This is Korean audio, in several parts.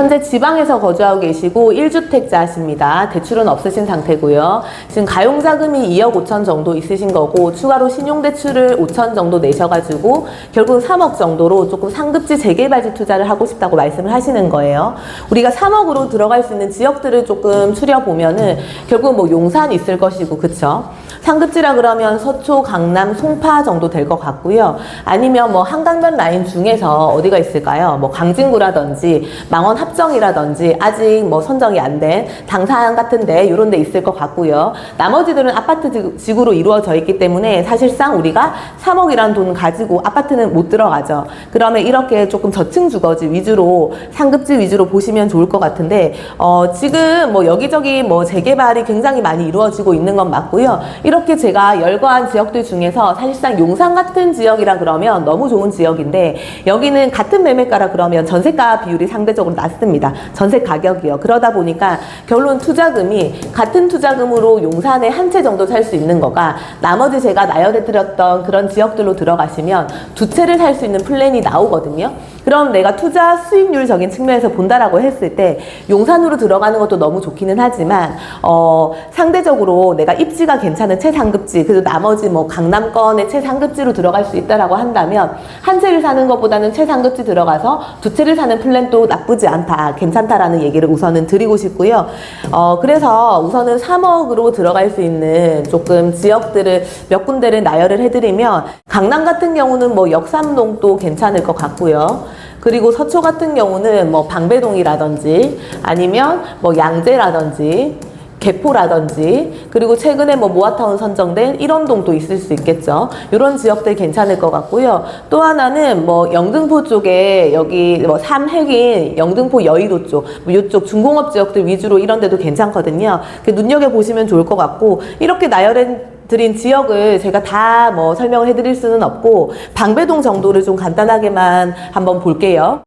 현재 지방에서 거주하고 계시고 1주택자십니다. 대출은 없으신 상태고요. 지금 가용자금이 2억 5천 정도 있으신 거고 추가로 신용대출을 5천 정도 내셔가지고 결국 3억 정도로 조금 상급지 재개발지 투자를 하고 싶다고 말씀을 하시는 거예요. 우리가 3억으로 들어갈 수 있는 지역들을 조금 추려보면은 결국 뭐 용산 있을 것이고, 그쵸? 상급지라 그러면 서초, 강남, 송파 정도 될 것 같고요. 아니면 뭐 한강변 라인 중에서 어디가 있을까요? 뭐 강진구라든지 망원 합정이라든지 아직 뭐 선정이 안 된 당산 같은데 이런 데 있을 것 같고요. 나머지들은 아파트 지구로 이루어져 있기 때문에 사실상 우리가 3억이라는 돈 가지고 아파트는 못 들어가죠. 그러면 이렇게 조금 저층 주거지 위주로, 상급지 위주로 보시면 좋을 것 같은데, 지금 뭐 여기저기 뭐 재개발이 굉장히 많이 이루어지고 있는 건 맞고요. 이렇게 제가 열거한 지역들 중에서 사실상 용산 같은 지역이라 그러면 너무 좋은 지역인데, 여기는 같은 매매가라 그러면 전세가 비율이 상대적으로 낮습니다. 전세 가격이요. 그러다 보니까 결론 투자금이 같은 투자금으로 용산에 한 채 정도 살 수 있는 거가 나머지 제가 나열해 드렸던 그런 지역들로 들어가시면 두 채를 살 수 있는 플랜이 나오거든요. 그럼 내가 투자 수익률적인 측면에서 본다라고 했을 때 용산으로 들어가는 것도 너무 좋기는 하지만 상대적으로 내가 입지가 괜찮은 최상급지, 그리고 나머지 뭐 강남권의 최상급지로 들어갈 수 있다라고 한다면 한 채를 사는 것보다는 최상급지 들어가서 두 채를 사는 플랜도 나쁘지 않다, 괜찮다라는 얘기를 우선은 드리고 싶고요. 그래서 우선은 3억으로 들어갈 수 있는 조금 지역들을 몇 군데를 나열을 해드리면, 강남 같은 경우는 뭐 역삼동도 괜찮을 것 같고요. 그리고 서초 같은 경우는 뭐 방배동이라든지 아니면 뭐 양재라든지 개포라든지, 그리고 최근에 뭐 모아타운 선정된 일원동도 있을 수 있겠죠. 이런 지역들 괜찮을 것 같고요. 또 하나는 뭐 영등포 쪽에 여기 뭐 삼핵인 영등포 여의도 쪽, 뭐 이쪽 중공업 지역들 위주로 이런 데도 괜찮거든요. 눈여겨보시면 좋을 것 같고, 이렇게 나열해 드린 지역을 제가 다 뭐 설명을 해드릴 수는 없고 방배동 정도를 좀 간단하게만 한번 볼게요.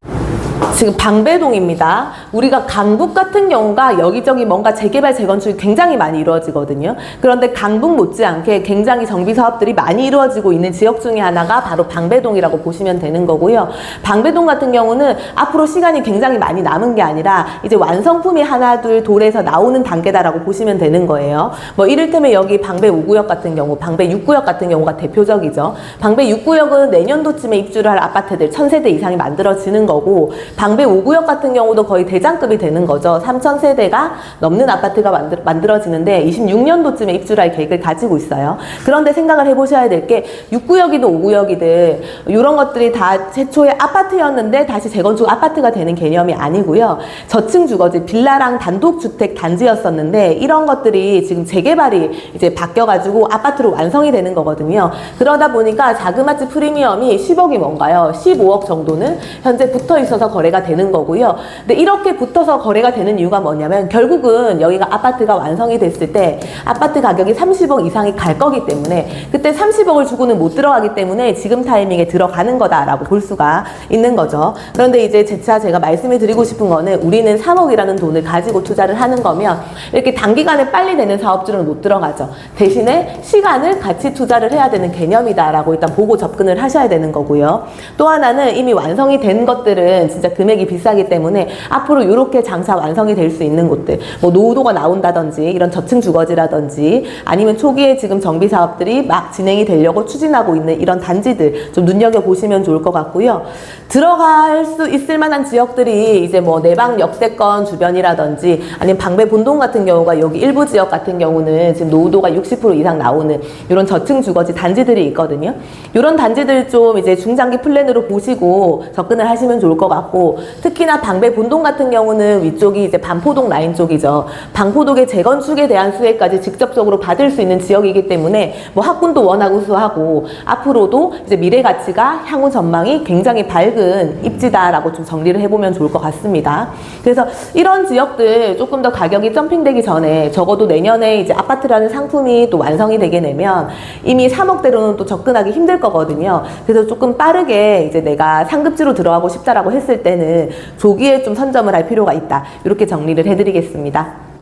지금 방배동입니다. 우리가 강북 같은 경우가 여기저기 뭔가 재개발, 재건축이 굉장히 많이 이루어지거든요. 그런데 강북 못지않게 굉장히 정비 사업들이 많이 이루어지고 있는 지역 중에 하나가 바로 방배동이라고 보시면 되는 거고요. 방배동 같은 경우는 앞으로 시간이 굉장히 많이 남은 게 아니라 이제 완성품이 하나 둘 돌에서 나오는 단계다라고 보시면 되는 거예요. 뭐 이를테면 여기 방배 5구역 같은 경우, 방배 6구역 같은 경우가 대표적이죠. 방배 6구역은 내년도쯤에 입주를 할 아파트들 1000세대 이상이 만들어지는 거고, 방배 5구역 같은 경우도 거의 대장급이 되는 거죠. 3000세대가 넘는 아파트가 만들어지는데 26년도쯤에 입주할 계획을 가지고 있어요. 그런데 생각을 해보셔야 될 게 6구역이든 5구역이든 이런 것들이 다 최초에 아파트였는데 다시 재건축 아파트가 되는 개념이 아니고요. 저층 주거지, 빌라랑 단독주택 단지였었는데 이런 것들이 지금 재개발이 이제 바뀌어가지고 아파트로 완성이 되는 거거든요. 그러다 보니까 자그마치 프리미엄이 10억이 뭔가요? 15억 정도는 현재 붙어 있어서 거래가 되는 거고요. 근데 이렇게 붙어서 거래가 되는 이유가 뭐냐면 결국은 여기가 아파트가 완성이 됐을 때 아파트 가격이 30억 이상이 갈 거기 때문에, 그때 30억을 주고는 못 들어가기 때문에 지금 타이밍에 들어가는 거다라고 볼 수가 있는 거죠. 그런데 이제 재차 제가 말씀을 드리고 싶은 거는, 우리는 3억이라는 돈을 가지고 투자를 하는 거면 이렇게 단기간에 빨리 되는 사업들은 못 들어가죠. 대신에 시간을 같이 투자를 해야 되는 개념이다라고 일단 보고 접근을 하셔야 되는 거고요. 또 하나는 이미 완성이 된 것들은 진짜 금액이 비싸기 때문에 앞으로 이렇게 장차 완성이 될 수 있는 곳들, 뭐 노후도가 나온다든지 이런 저층 주거지라든지 아니면 초기에 지금 정비 사업들이 막 진행이 되려고 추진하고 있는 이런 단지들 좀 눈여겨보시면 좋을 것 같고요. 들어갈 수 있을 만한 지역들이 이제 뭐 내방 역세권 주변이라든지 아니면 방배 본동 같은 경우가 여기 일부 지역 같은 경우는 지금 노후도가 60% 이상 나오는 이런 저층 주거지 단지들이 있거든요. 이런 단지들 좀 이제 중장기 플랜으로 보시고 접근을 하시면 좋을 것 같고, 특히나 방배 본동 같은 경우는 위쪽이 이제 반포동 라인 쪽이죠. 반포동의 재건축에 대한 수혜까지 직접적으로 받을 수 있는 지역이기 때문에 뭐 학군도 워낙 우수하고 앞으로도 이제 미래 가치가, 향후 전망이 굉장히 밝은 입지다라고 좀 정리를 해보면 좋을 것 같습니다. 그래서 이런 지역들 조금 더 가격이 점핑되기 전에 적어도 내년에 이제 아파트라는 상품이 또 완성이 되게 되면 이미 3억대로는 또 접근하기 힘들 거거든요. 그래서 조금 빠르게 이제 내가 상급지로 들어가고 싶다라고 했을 때는 조기에 좀 선점을 할 필요가 있다. 이렇게 정리를 해드리겠습니다.